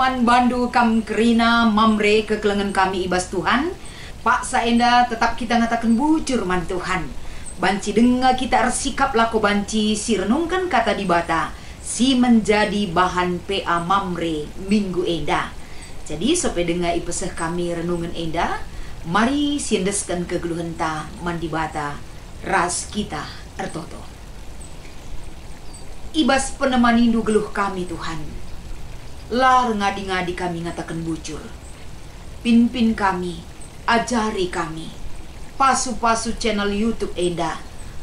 man bandu kam kerina mamre kekelengan kami ibas Tuhan. Pak saenda tetap kita ngatakan bujur man Tuhan. Banci dengar kita ersikap lako banci si renungkan kata di bata. Si menjadi bahan PA mamre minggu enda. Jadi sampai dengar ipeseh kami renungan enda. Mari siendeskan kegeluhan ta man di bata ras kita ertoto. Ibas penemani nu geluh kami Tuhan. Lar ngadi-ngadi kami ngatakan bujur. Pin-pin kami, ajari kami. Pasu-pasu channel YouTube enda.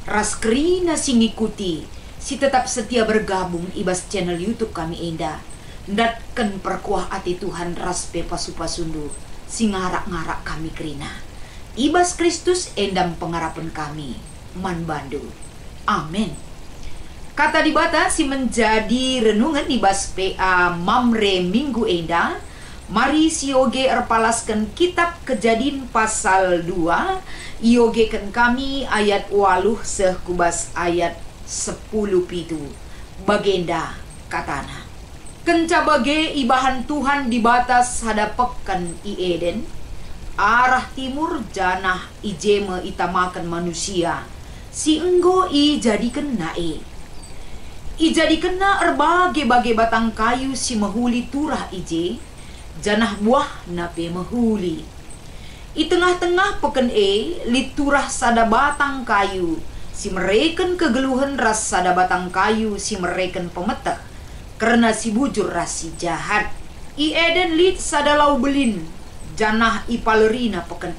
Ras kerina si ngikuti. Si tetap setia bergabung ibas channel YouTube kami enda. Ndatkan perkuah ati Tuhan ras pe pasu-pasundu. Si ngarak-ngarak kami kerina. Ibas Kristus endam pengharapan kami. Man bandu. Amin. Kata di bata si menjadi renungan ibas PA mamre minggu enda. Mari si yoge erpalaskan kitab Kejadian pasal 2. Yogekan kami ayat 8 seh kubas ayat 10 pitu. Bagenda katana. Kenca bage ibahan Tuhan di batas hadapekan i Eden. Arah timur janah ijeme itamakan manusia. Si enggo i jadikan nae. I jadikan na erbage-bage batang kayu si mahuli turah ije. Janah buah nape mahuli. I tengah-tengah peken liturah sada batang kayu. Si mereken kegeluhan ras sada batang kayu si mereken pemetah. Karena si bujur ras si jahat. I Eden lit sada lau belin. Janah i palerina peken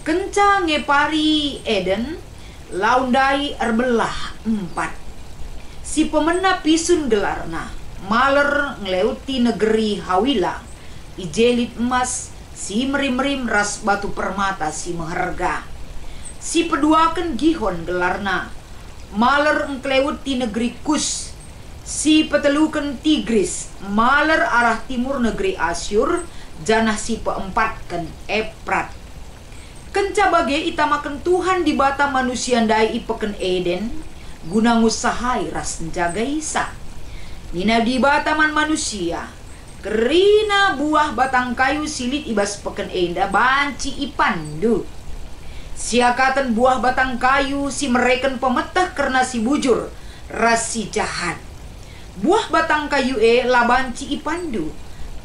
Kenca ngepari Eden. Laundai erbelah 4. Si pemena pisun gelarna. Maler ngeleuti negeri Hawila. Ijelit emas. Si merim-merim ras batu permata si meherga. Si peduakan Gihon gelarna. Maler ngeleuti negeri Kus. Si petelukan Tigris. Maler arah timur negeri Asyur. Janah si peempatkan Efrat. Kenca bage itamakan Tuhan di bata manusia ndai ipeken Eden. Guna ngusahai ras njaga isa. Nina di bataman manusia. Kerina buah batang kayu silit ibas peken enda banci ipandu. Siakatan buah batang kayu si mereken pemetah karena si bujur ras si jahat. Buah batang kayu labanci ipandu.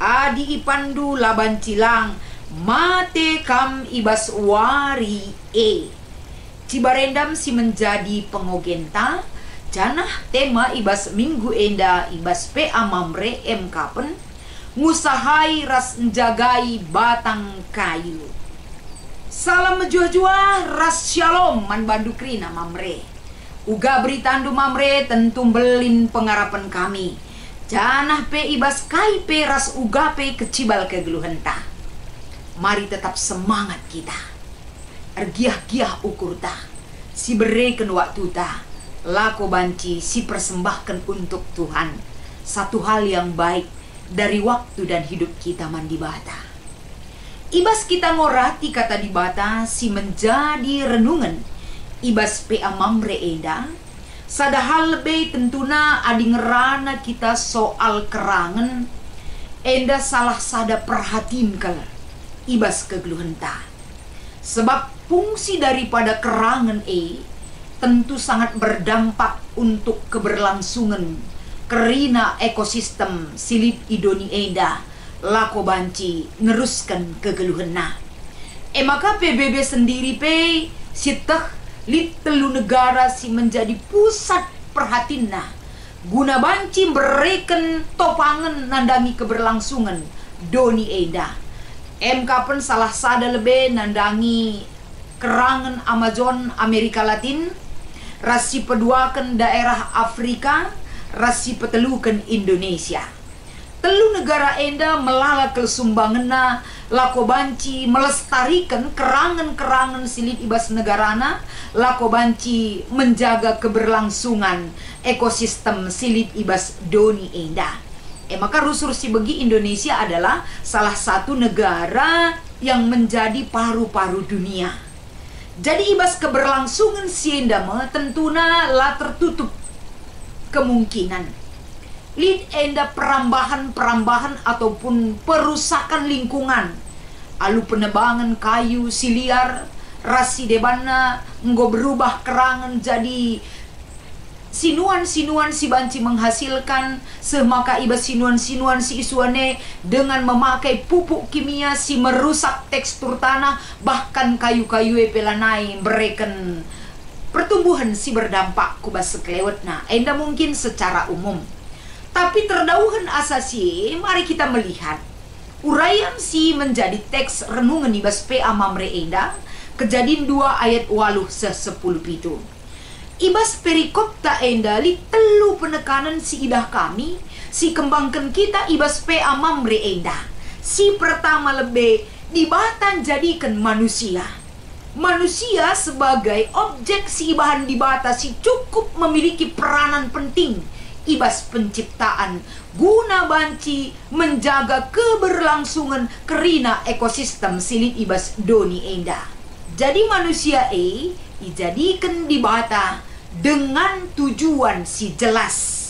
Adi ipandu labanci lang. Mate kam ibas wari Cibarendam si menjadi pengogenta. Janah tema ibas minggu enda ibas PA mamre kapen. Ngusahai ras njagai batang kayu. Salam menjuah-juah ras shalom man bandu krina mamre. Uga beritandu mamre tentu belin pengharapan kami. Janah pe ibas kai pe ras uga pe kecibal kegeluhenta. Mari tetap semangat kita. Ergiah-giah ukur ta. Si bereken waktu ta. Lako banci si persembahkan untuk Tuhan. Satu hal yang baik dari waktu dan hidup kita mandi bata. Ibas kita ngorati kata di bata si menjadi renungan. Ibas PA mamre eda. Sadahal lebih tentuna adi ngerana kita soal kerangan. Enda salah sada perhatiin kala. Ibas kegeluhan ta. Sebab fungsi daripada kerangan tentu sangat berdampak untuk keberlangsungan kerina ekosistem silip idoni enda lako banci neruskan kegeluhan na. Maka PBB sendiri sitah lit telu negara si menjadi pusat perhatiin na. Guna banci bereken topangan nandangi keberlangsungan doni enda. Kapan salah sada lebih nandangi kerangan Amazon Amerika Latin. Rasi peduakan daerah Afrika. Rasi petelukan Indonesia. Telu negara enda melala kesumbanganna lako banci melestarikan kerangan-kerangan silit ibas negarana. Lako banci menjaga keberlangsungan ekosistem silit ibas doni enda. Maka rusur si begi Indonesia adalah salah satu negara yang menjadi paru-paru dunia. Jadi ibas keberlangsungan sienda tentuna lah tertutup kemungkinan. Lid enda perambahan ataupun perusakan lingkungan. Alu penebangan kayu siliar, rasi debana nggo berubah kerangan jadi sinuan-sinuan si banci menghasilkan semaka iba sinuan-sinuan si isuane dengan memakai pupuk kimia si merusak tekstur tanah, bahkan kayu-kayu pelanai berikan pertumbuhan si berdampak kubas sekelewet. Nah, enda mungkin secara umum. Tapi terdauhan asasi, mari kita melihat uraian si menjadi teks renungan ibas pe amamre enda Kejadian 2 ayat 8-10 itu. Ibas perikop ta endali telu penekanan si idah kami, si kembangkan kita ibas pe amamre enda. Si pertama lebih dibatan jadikan manusia. Manusia sebagai objek si ibahan dibatasi cukup memiliki peranan penting ibas penciptaan guna banci menjaga keberlangsungan kerina ekosistem silit ibas doni enda. Jadi manusia dijadikan dibata dengan tujuan si jelas.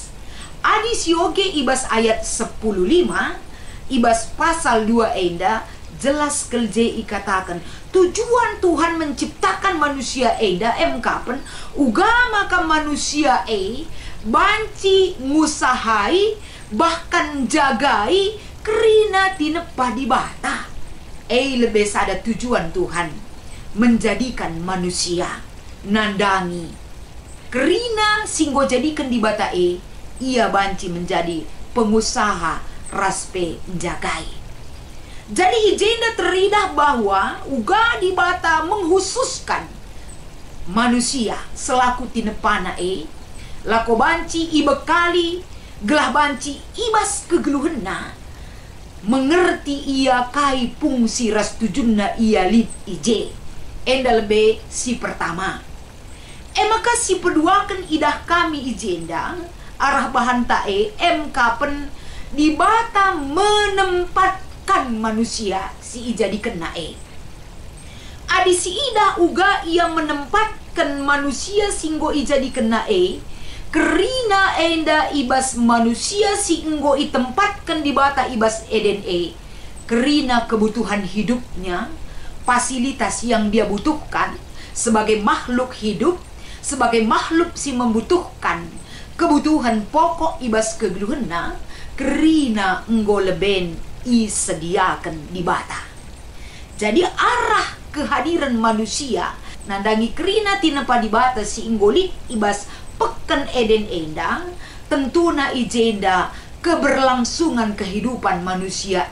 Adis yoge ibas ayat 10:5 ibas pasal 2 enda jelas kelje ikatakan tujuan Tuhan menciptakan manusia enda kapan ugama ka manusia banci ngusahai bahkan jagai kerina tinepah di bata. Lebih sada tujuan Tuhan menjadikan manusia nandangi kerina singgo jadikan di bata ia banci menjadi pengusaha raspe jagai. Jadi ijenda teridah bahwa uga di bata menghususkan manusia selaku tinepana lako banci ibekali gelah banci ibas kegeluhenna mengerti ia kai fungsi ras tujunna ia lid ije enda lebe si pertama. Maka si peduakan idah kami ijenda arah bahan tae kapen di bata menempatkan manusia si ijadi kena adi si idah uga ia menempatkan manusia singgo ijadi kena kerina enda ibas manusia si enggo itempatkan di bata ibas Eden kerina kebutuhan hidupnya, fasilitas yang dia butuhkan sebagai makhluk hidup, sebagai makhluk si membutuhkan kebutuhan pokok ibas kegeluhena kerina enggo leben isediakan di bata. Jadi arah kehadiran manusia nandangi kerina tinepa di bata si inggolit ibas pekan Eden enda tentuna ijenda keberlangsungan kehidupan manusia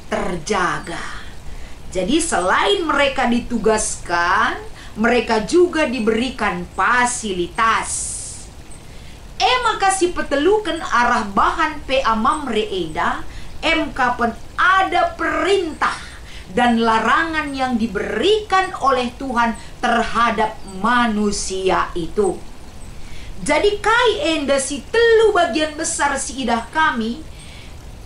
terjaga. Jadi selain mereka ditugaskan, mereka juga diberikan fasilitas. Maka si petelukan arah bahan pe amamre enda kapan ada perintah dan larangan yang diberikan oleh Tuhan terhadap manusia itu. Jadi kai enda si telu bagian besar si idah kami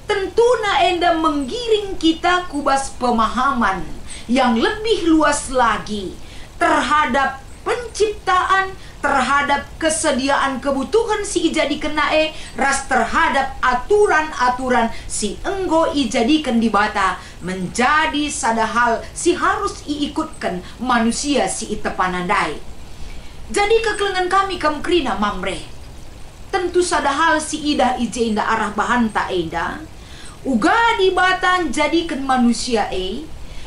tentuna enda menggiring kita kubas pemahaman yang lebih luas lagi terhadap penciptaan, terhadap kesediaan kebutuhan si ijadi kenae, ras terhadap aturan-aturan si enggo ijadikan di bata menjadi sadahal si harus iikutkan manusia si itepanandai. Jadi kekelengan kami kamkrina mamre tentu sadahal si idah ijenda arah bahan ta enda uga di bata jadikan manusia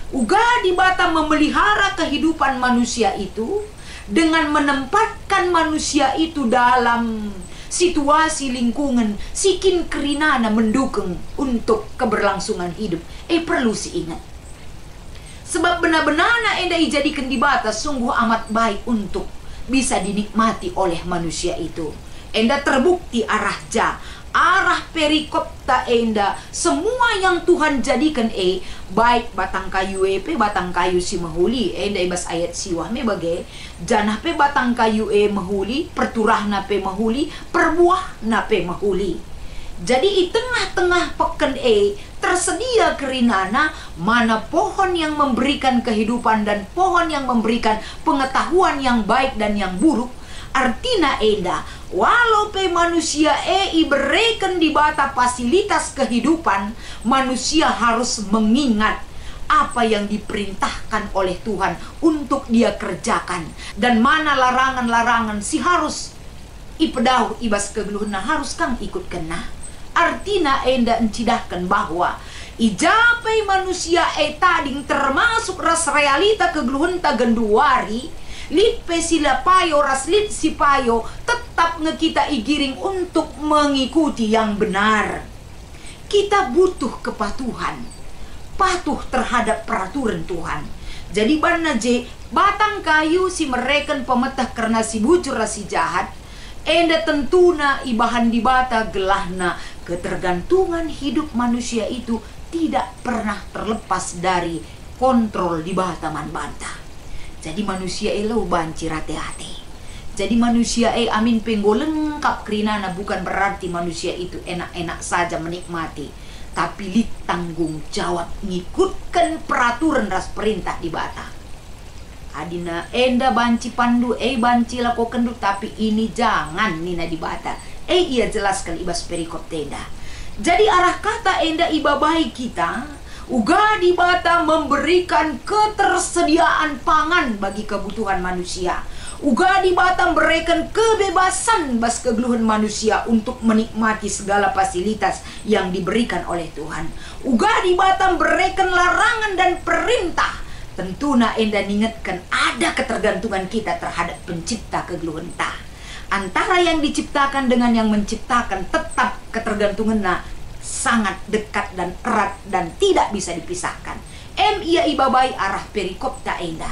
uga di bata memelihara kehidupan manusia itu dengan menempatkan manusia itu dalam situasi lingkungan sikin kerinana mendukung untuk keberlangsungan hidup. Perlu si ingat sebab benar-benar enda ijadikan di bata sungguh amat baik untuk bisa dinikmati oleh manusia itu. Enda terbukti arah perikopta enda semua yang Tuhan jadikan baik batang kayu batang kayu si mahuli enda ibas ayat siwah me bagai janah pe batang kayu mahuli perturah na pe mahuli perbuah na pe mahuli. Jadi di tengah-tengah peken tersedia kerinana mana pohon yang memberikan kehidupan dan pohon yang memberikan pengetahuan yang baik dan yang buruk. Artina enda, walau pe manusia berikan di bata fasilitas kehidupan, manusia harus mengingat apa yang diperintahkan oleh Tuhan untuk dia kerjakan. Dan mana larangan-larangan si harus ipedau ibas kegeluhna harus kang ikut kena. Artina enda encidahkan bahwa ijapai manusia tading termasuk ras realita kegeluhun tagenduari, lit pesila payo ras lit si payo tetap ngekita igiring untuk mengikuti yang benar. Kita butuh kepatuhan, patuh terhadap peraturan Tuhan. Jadi bana je batang kayu si mereken pemetah karena si bujur ras si jahat, enda tentuna ibahan di bata gelahna. Ketergantungan hidup manusia itu tidak pernah terlepas dari kontrol di bata man banta. Jadi manusia elo banci hati-hati. Jadi manusia amin penggo lengkap kerinana, bukan berarti manusia itu enak-enak saja menikmati, tapi li tanggung jawab ngikutkan peraturan ras perintah di bata. Adina enda banci pandu banci lako kendu, tapi ini jangan nina di bata. Ia jelaskan ibas perikop tenda. Jadi arah kata enda ibabai kita uga di bata memberikan ketersediaan pangan bagi kebutuhan manusia. Uga di bata memberikan kebebasan bas kegeluhan manusia untuk menikmati segala fasilitas yang diberikan oleh Tuhan. Uga di bata memberikan larangan dan perintah. Tentuna enda ningetkan ada ketergantungan kita terhadap pencipta kegeluhan ta. Antara yang diciptakan dengan yang menciptakan tetap ketergantungan sangat dekat dan erat dan tidak bisa dipisahkan. Ia ibabai arah perikop ta enda.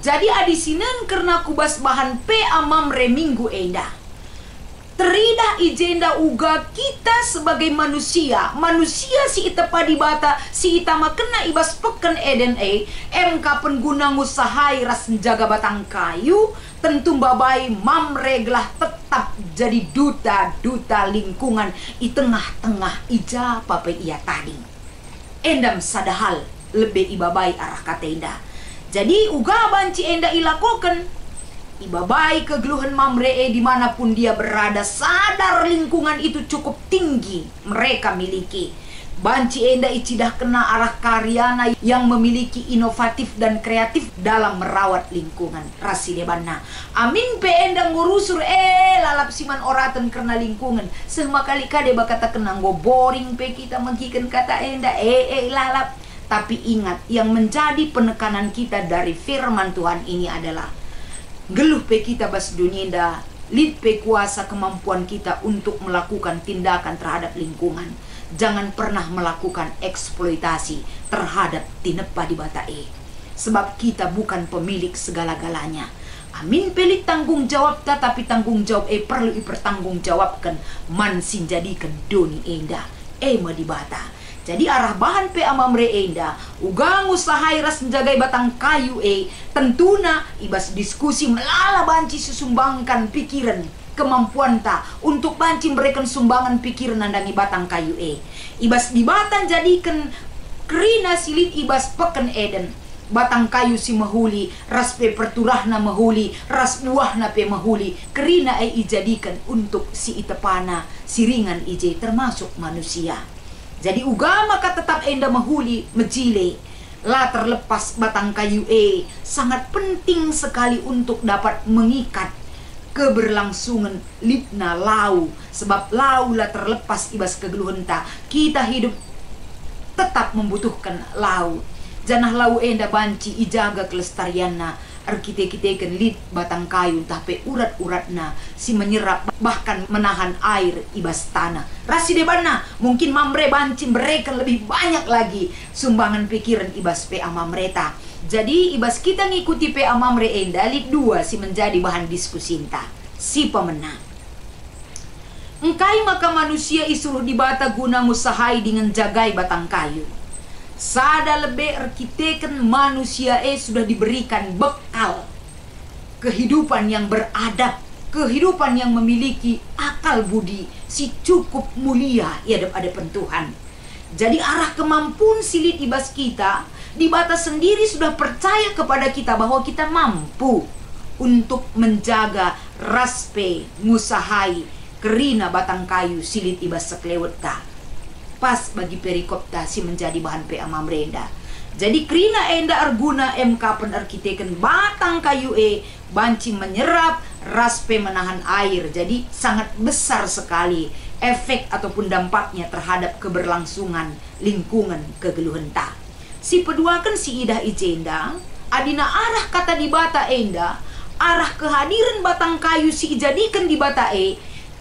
Jadi adisinan karena kubas bahan pe amamre minggu enda. Terida ijenda uga kita sebagai manusia si ita padibata si ita makena ibas peken eden kapan guna ngusahai ras menjaga batang kayu, tentu babai mamreglah tetap jadi duta lingkungan i tengah-tengah ija pape ia tadi. Endam sadahal lebih ibabai arah kata enda. Jadi uga banci enda ilakokan ibabai kegeluhan mamre dimanapun dia berada, sadar lingkungan itu cukup tinggi mereka miliki. Banci enda icidah kena arah karyana yang memiliki inovatif dan kreatif dalam merawat lingkungan. Rasidebana amin pe enda ngurusur lalap siman oratan karena lingkungan. Semua kali kade bakata kena ngo boring pe kita mengkikan kata enda lalap. Tapi ingat, yang menjadi penekanan kita dari firman Tuhan ini adalah geluh pe kita bas dunia dah, lid pe kuasa kemampuan kita untuk melakukan tindakan terhadap lingkungan. Jangan pernah melakukan eksploitasi terhadap tinepa di bata sebab kita bukan pemilik segala-galanya. Amin pelit tanggung jawab tapi tanggung jawab perlu dipertanggung jawabkan man sinjadikan doni enda ma di bata. Jadi arah bahan pe amamre enda ugang usahai ras menjagai batang kayu tentuna ibas diskusi melala banci susumbangkan pikiran kemampuan ta untuk banci memberikan sumbangan pikiran nandangi batang kayu ibas di batang jadikan kerina silit ibas peken eden batang kayu si mahuli ras pe perturahna mahuli ras buahna pe mahuli kerina ijadikan untuk si itepana siringan ije termasuk manusia. Jadi ugama ka tetap enda mahuli mejile lah terlepas batang kayu sangat penting sekali untuk dapat mengikat keberlangsungan lipna lau, sebab lau lah terlepas ibas kegeluhan ta kita hidup tetap membutuhkan lau. Janah lau enda banci ijaga kelestarianna arkite-kiteken lid batang kayu tapi urat-uratna si menyerap bahkan menahan air ibas tanah. Rasidebana mungkin mamre banci mereka lebih banyak lagi sumbangan pikiran ibas pe amamreta. Jadi ibas kita ngikuti pe amamre enda lid dua si menjadi bahan diskusinta si pemenang. Engkai maka manusia isuruh dibata guna ngusahai dengan jagai batang kayu. Sada lebih arkiteken manusia sudah diberikan bekal kehidupan yang beradab, kehidupan yang memiliki akal budi si cukup mulia ya hadapan Tuhan. Jadi arah kemampuan silit ibas kita di batas sendiri sudah percaya kepada kita bahwa kita mampu untuk menjaga raspe ngusahai kerina batang kayu silit ibas seklewet ta. Pas bagi perikop ta si menjadi bahan pe amamrenda. Jadi kerina enda arguna MK penarkiteken batang kayu banci menyerap raspe menahan air. Jadi sangat besar sekali efek ataupun dampaknya terhadap keberlangsungan lingkungan kegeluhan ta. Si peduakan si idah ijenda adina arah kata di bata enda, arah kehadiran batang kayu si ijadikan di bata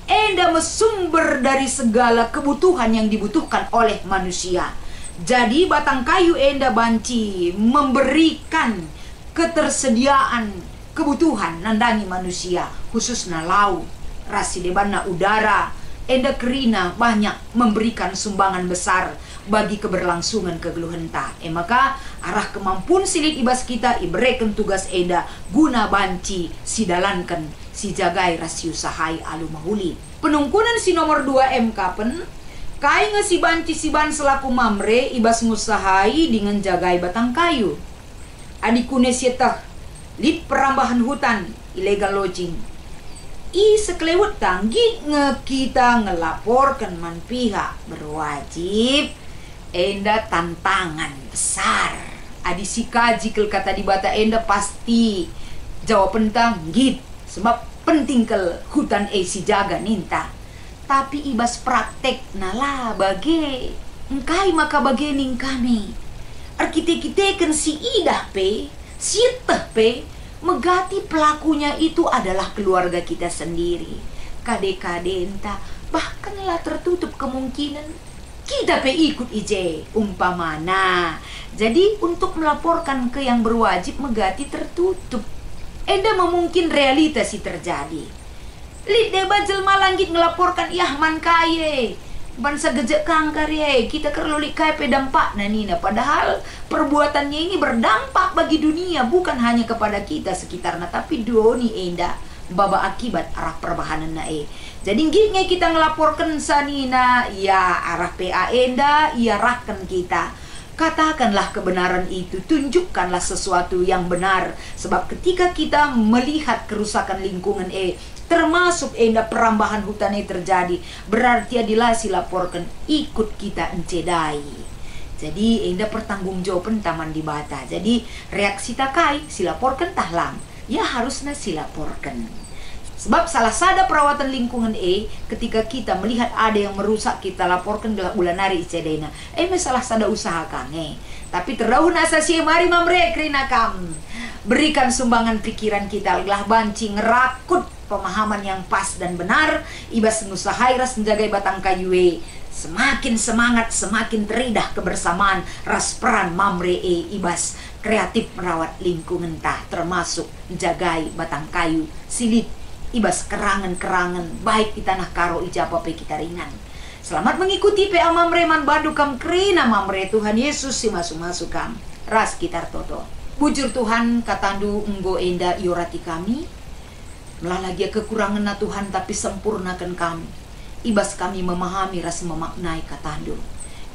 enda mesumber dari segala kebutuhan yang dibutuhkan oleh manusia. Jadi batang kayu enda banci memberikan ketersediaan kebutuhan nandangi manusia, khususnya laut, rasi debana udara. Enda kerina banyak memberikan sumbangan besar bagi keberlangsungan kegeluhan ta. Maka arah kemampuan silit ibas kita iberikan tugas enda guna banci sidalankan si jagai rasiu sahai alu mahuli. Penungkunan si nomor 2 MK pen kai si banci si ban selaku mamre ibas ngusahai dengan jagai batang kayu. Adikune sietah lid perambahan hutan illegal logging. Sekelewet tanggi kita ngelaporkan man pihak berwajib enda tantangan besar. Adi si kaji kel kata di bata enda pasti jawaban tanggit sebab penting kel hutan si jaga ninta. Tapi ibas praktek nala bage engkai maka bagening kami arkitek-kiteken si idah pe sieteh pe megati pelakunya itu adalah keluarga kita sendiri. Kade-kade entah bahkanlah tertutup kemungkinan kita pe ikut ije umpamana. Jadi untuk melaporkan ke yang berwajib megati tertutup. Enda memungkin realitas si terjadi. Lid deba jelma langit ngelaporkan yahman kaye bansa gejek kangkar ye kita kerlo likai pe dampak nina. Padahal perbuatannya ini berdampak bagi dunia, bukan hanya kepada kita sekitarnya, tapi doni enda baba akibat arah perbahanan Jadi gini kita ngelaporkan sanina ya arah PA enda ia rahkan kita. Katakanlah kebenaran itu, tunjukkanlah sesuatu yang benar. Sebab ketika kita melihat kerusakan lingkungan termasuk enda perambahan hutan terjadi, berarti adalah silaporkan ikut kita encedai. Jadi enda pertanggungjawaban taman di bata. Jadi reaksi takai silaporkan tahlang. Ya harusnya silaporkan. Sebab salah sada perawatan lingkungan ketika kita melihat ada yang merusak kita laporkan gelah ulanari icedena. Salah sada usaha kange. Tapi terdahun asasi mari mamre krina kam. Berikan sumbangan pikiran kita gelah banci ngerakut pemahaman yang pas dan benar. Ibas ngusahai ras menjaga batang kayu semakin semangat, semakin teridah kebersamaan ras peran mamre ibas kreatif merawat lingkungan tah, termasuk menjagai batang kayu silit ibas kerangan-kerangan baik di tanah karo ijapa pe kita ringan. Selamat mengikuti PA Mamre man bandu kam krina mamre Tuhan Yesus si masuk-masuk kam ras kitar toto. Bujur Tuhan katandu enggo enda iorati kami. Melah lagi kekurangan na Tuhan tapi sempurnakan kami. Ibas kami memahami ras memaknai katandu.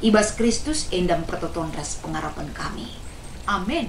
Ibas Kristus endam pertoton ras pengharapan kami. Amin.